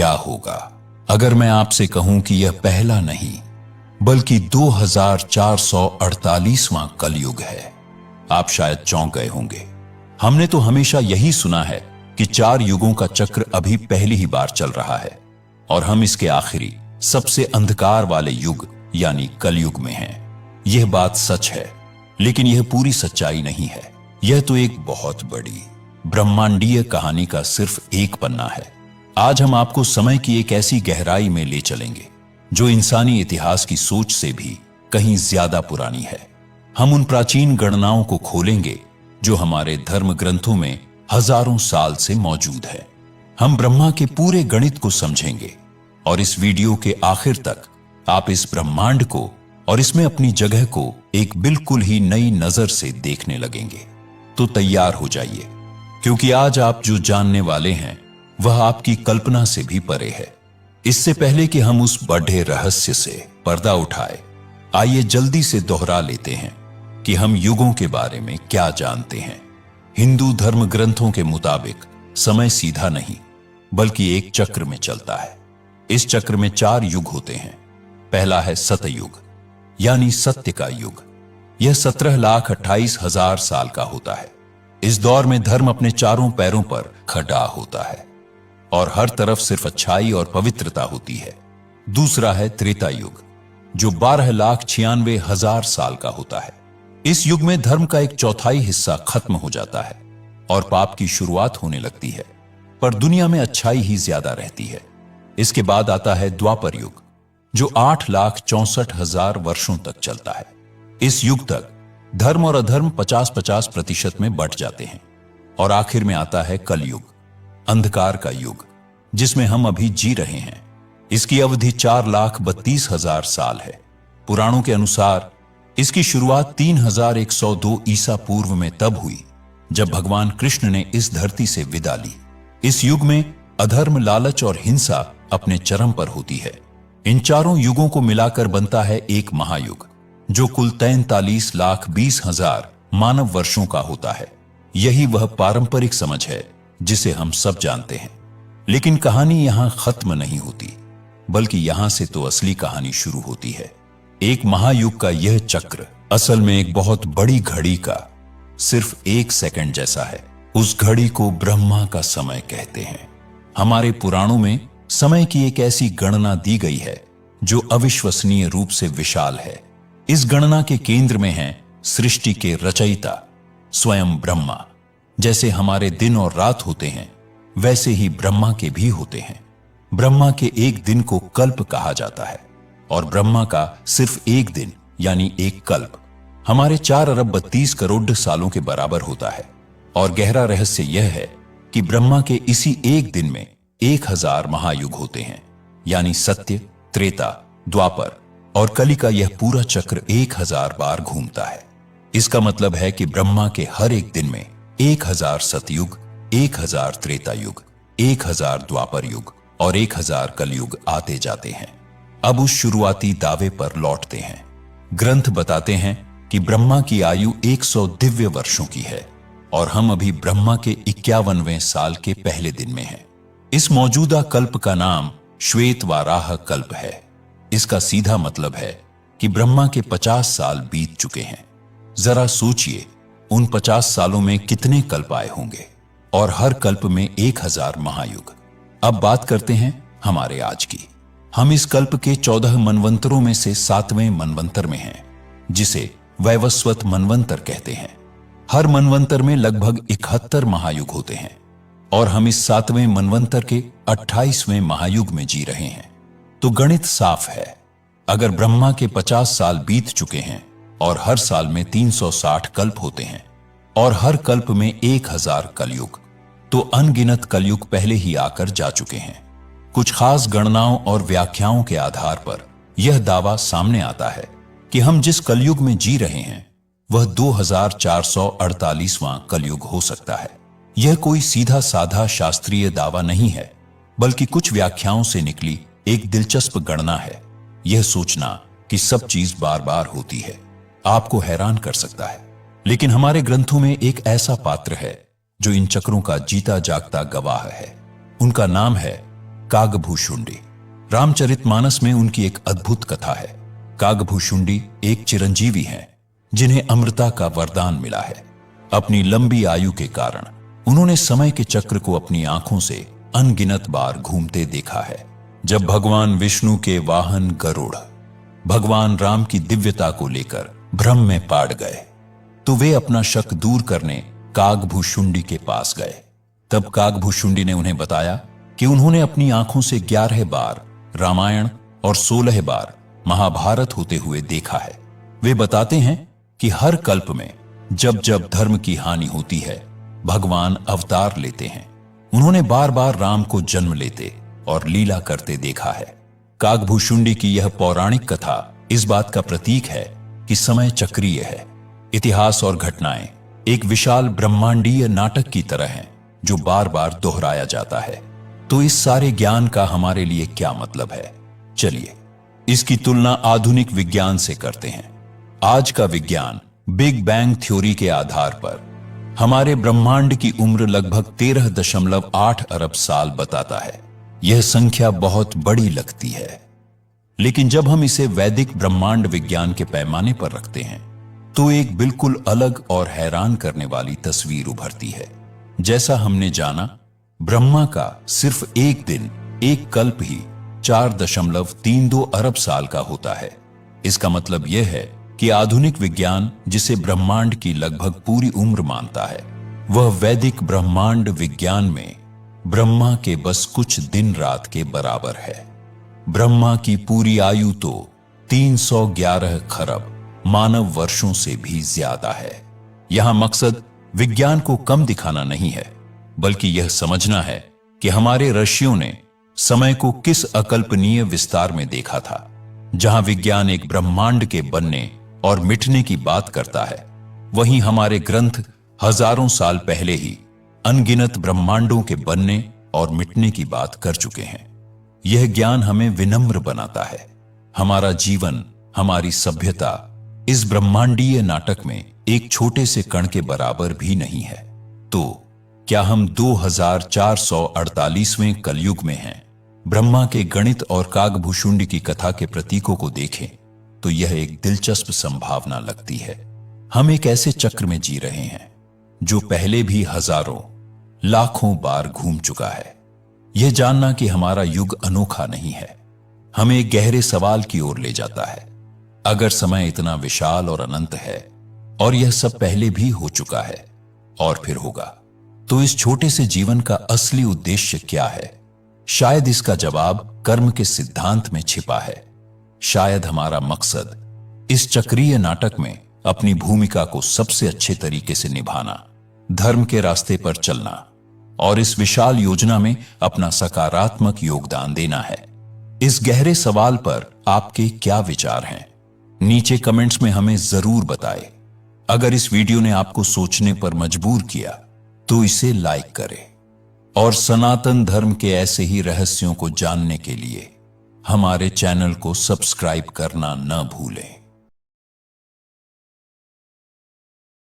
क्या होगा अगर मैं आपसे कहूं कि यह पहला नहीं बल्कि 2448वां कलयुग है। आप शायद चौंक गए होंगे। हमने तो हमेशा यही सुना है कि 4 युगों का चक्र अभी पहली ही बार चल रहा है और हम इसके आखिरी सबसे अंधकार वाले युग यानी कलयुग में हैं। यह बात सच है, लेकिन यह पूरी सच्चाई नहीं है। यह तो एक बहुत बड़ी ब्रह्मांडीय कहानी का सिर्फ एक पन्ना है। आज हम आपको समय की एक ऐसी गहराई में ले चलेंगे जो इंसानी इतिहास की सोच से भी कहीं ज्यादा पुरानी है। हम उन प्राचीन गणनाओं को खोलेंगे जो हमारे धर्म ग्रंथों में हजारों साल से मौजूद है। हम ब्रह्मा के पूरे गणित को समझेंगे और इस वीडियो के आखिर तक आप इस ब्रह्मांड को और इसमें अपनी जगह को एक बिल्कुल ही नई नजर से देखने लगेंगे। तो तैयार हो जाइए, क्योंकि आज आप जो जानने वाले हैं वह आपकी कल्पना से भी परे है। इससे पहले कि हम उस बड़े रहस्य से पर्दा उठाए, आइए जल्दी से दोहरा लेते हैं कि हम युगों के बारे में क्या जानते हैं। हिंदू धर्म ग्रंथों के मुताबिक समय सीधा नहीं बल्कि एक चक्र में चलता है। इस चक्र में 4 युग होते हैं। पहला है सतयुग यानी सत्य का युग। यह 17,28,000 साल का होता है। इस दौर में धर्म अपने चारों पैरों पर खड़ा होता है और हर तरफ सिर्फ अच्छाई और पवित्रता होती है। दूसरा है त्रेता युग जो 12,96,000 साल का होता है। इस युग में धर्म का एक चौथाई हिस्सा खत्म हो जाता है और पाप की शुरुआत होने लगती है, पर दुनिया में अच्छाई ही ज्यादा रहती है। इसके बाद आता है द्वापर युग जो 8,64,000 वर्षों तक चलता है। इस युग तक धर्म और अधर्म 50-50% में बंट जाते हैं। और आखिर में आता है कलयुग, अंधकार का युग, जिसमें हम अभी जी रहे हैं। इसकी अवधि 4,32,000 साल है। पुराणों के अनुसार इसकी शुरुआत 3,102 ईसा पूर्व में तब हुई जब भगवान कृष्ण ने इस धरती से विदा ली। इस युग में अधर्म, लालच और हिंसा अपने चरम पर होती है। इन चारों युगों को मिलाकर बनता है एक महायुग जो कुल 43,20,000 मानव वर्षों का होता है। यही वह पारंपरिक समझ है जिसे हम सब जानते हैं। लेकिन कहानी यहां खत्म नहीं होती, बल्कि यहां से तो असली कहानी शुरू होती है। एक महायुग का यह चक्र असल में एक बहुत बड़ी घड़ी का सिर्फ 1 सेकंड जैसा है। उस घड़ी को ब्रह्मा का समय कहते हैं। हमारे पुराणों में समय की एक ऐसी गणना दी गई है जो अविश्वसनीय रूप से विशाल है। इस गणना के केंद्र में है सृष्टि के रचयिता स्वयं ब्रह्मा। जैसे हमारे दिन और रात होते हैं, वैसे ही ब्रह्मा के भी होते हैं। ब्रह्मा के एक दिन को कल्प कहा जाता है और ब्रह्मा का सिर्फ एक दिन यानी एक कल्प हमारे 4,32,00,00,000 सालों के बराबर होता है। और गहरा रहस्य यह है कि ब्रह्मा के इसी एक दिन में 1,000 महायुग होते हैं, यानी सत्य, त्रेता, द्वापर और कली का यह पूरा चक्र 1,000 बार घूमता है। इसका मतलब है कि ब्रह्मा के हर एक दिन में 1,000 सतयुग, 1,000 त्रेता युग, 1,000 द्वापर युग और 1,000 कलयुग आते जाते हैं। अब उस शुरुआती दावे पर लौटते हैं। ग्रंथ बताते हैं कि ब्रह्मा की आयु 100 दिव्य वर्षों की है और हम अभी ब्रह्मा के 51वें साल के पहले दिन में हैं। इस मौजूदा कल्प का नाम श्वेत वाराह कल्प है। इसका सीधा मतलब है कि ब्रह्मा के 50 साल बीत चुके हैं। जरा सोचिए, उन 50 सालों में कितने कल्प आए होंगे और हर कल्प में 1,000 महायुग। अब बात करते हैं हमारे आज की। हम इस कल्प के 14 मनवंतरों में से 7वें मनवंतर में हैं, जिसे वैवस्वत मनवंतर कहते हैं। हर मनवंतर में लगभग 71 महायुग होते हैं और हम इस 7वें मनवंतर के 28वें महायुग में जी रहे हैं। तो गणित साफ है। अगर ब्रह्मा के 50 साल बीत चुके हैं और हर साल में 360 कल्प होते हैं और हर कल्प में 1,000 कलयुग, तो अनगिनत कलयुग पहले ही आकर जा चुके हैं। कुछ खास गणनाओं और व्याख्याओं के आधार पर यह दावा सामने आता है कि हम जिस कलयुग में जी रहे हैं वह 2448वां कलयुग हो सकता है। यह कोई सीधा साधा शास्त्रीय दावा नहीं है, बल्कि कुछ व्याख्याओं से निकली एक दिलचस्प गणना है। यह सोचना कि सब चीज बार बार होती है आपको हैरान कर सकता है, लेकिन हमारे ग्रंथों में एक ऐसा पात्र है जो इन चक्रों का जीता जागता गवाह है। उनका नाम है कागभूषुंडी। रामचरितमानस में उनकी एक अद्भुत कथा है। कागभूषुंडी एक चिरंजीवी हैं जिन्हें अमृता का वरदान मिला है। अपनी लंबी आयु के कारण उन्होंने समय के चक्र को अपनी आंखों से अनगिनत बार घूमते देखा है। जब भगवान विष्णु के वाहन गरुड़ भगवान राम की दिव्यता को लेकर भ्रम में पड़ गए तो वे अपना शक दूर करने कागभूषुंडी के पास गए। तब कागभूषुंडी ने उन्हें बताया कि उन्होंने अपनी आंखों से 11 बार रामायण और 16 बार महाभारत होते हुए देखा है। वे बताते हैं कि हर कल्प में जब जब धर्म की हानि होती है भगवान अवतार लेते हैं। उन्होंने बार बार राम को जन्म लेते और लीला करते देखा है। कागभूषुंडी की यह पौराणिक कथा इस बात का प्रतीक है कि समय चक्रीय है। इतिहास और घटनाएं एक विशाल ब्रह्मांडीय नाटक की तरह हैं जो बार बार दोहराया जाता है। तो इस सारे ज्ञान का हमारे लिए क्या मतलब है? चलिए इसकी तुलना आधुनिक विज्ञान से करते हैं। आज का विज्ञान बिग बैंग थ्योरी के आधार पर हमारे ब्रह्मांड की उम्र लगभग 13.8 अरब साल बताता है। यह संख्या बहुत बड़ी लगती है, लेकिन जब हम इसे वैदिक ब्रह्मांड विज्ञान के पैमाने पर रखते हैं तो एक बिल्कुल अलग और हैरान करने वाली तस्वीर उभरती है। जैसा हमने जाना, ब्रह्मा का सिर्फ एक दिन, एक कल्प ही 4.32 अरब साल का होता है। इसका मतलब यह है कि आधुनिक विज्ञान जिसे ब्रह्मांड की लगभग पूरी उम्र मानता है, वह वैदिक ब्रह्मांड विज्ञान में ब्रह्मा के बस कुछ दिन रात के बराबर है। ब्रह्मा की पूरी आयु तो 311 खरब मानव वर्षों से भी ज्यादा है। यहां मकसद विज्ञान को कम दिखाना नहीं है, बल्कि यह समझना है कि हमारे ऋषियों ने समय को किस अकल्पनीय विस्तार में देखा था। जहां विज्ञान एक ब्रह्मांड के बनने और मिटने की बात करता है, वहीं हमारे ग्रंथ हजारों साल पहले ही अनगिनत ब्रह्मांडों के बनने और मिटने की बात कर चुके हैं। यह ज्ञान हमें विनम्र बनाता है। हमारा जीवन, हमारी सभ्यता इस ब्रह्मांडीय नाटक में एक छोटे से कण के बराबर भी नहीं है। तो क्या हम 2448वें कलयुग में हैं? ब्रह्मा के गणित और कागभूषुंडी की कथा के प्रतीकों को देखें तो यह एक दिलचस्प संभावना लगती है। हम एक ऐसे चक्र में जी रहे हैं जो पहले भी हजारों, लाखों बार घूम चुका है। यह जानना कि हमारा युग अनोखा नहीं है, हमें एक गहरे सवाल की ओर ले जाता है। अगर समय इतना विशाल और अनंत है और यह सब पहले भी हो चुका है और फिर होगा, तो इस छोटे से जीवन का असली उद्देश्य क्या है? शायद इसका जवाब कर्म के सिद्धांत में छिपा है। शायद हमारा मकसद इस चक्रीय नाटक में अपनी भूमिका को सबसे अच्छे तरीके से निभाना, धर्म के रास्ते पर चलना और इस विशाल योजना में अपना सकारात्मक योगदान देना है। इस गहरे सवाल पर आपके क्या विचार हैं? नीचे कमेंट्स में हमें जरूर बताएं। अगर इस वीडियो ने आपको सोचने पर मजबूर किया तो इसे लाइक करें और सनातन धर्म के ऐसे ही रहस्यों को जानने के लिए हमारे चैनल को सब्सक्राइब करना न भूलें।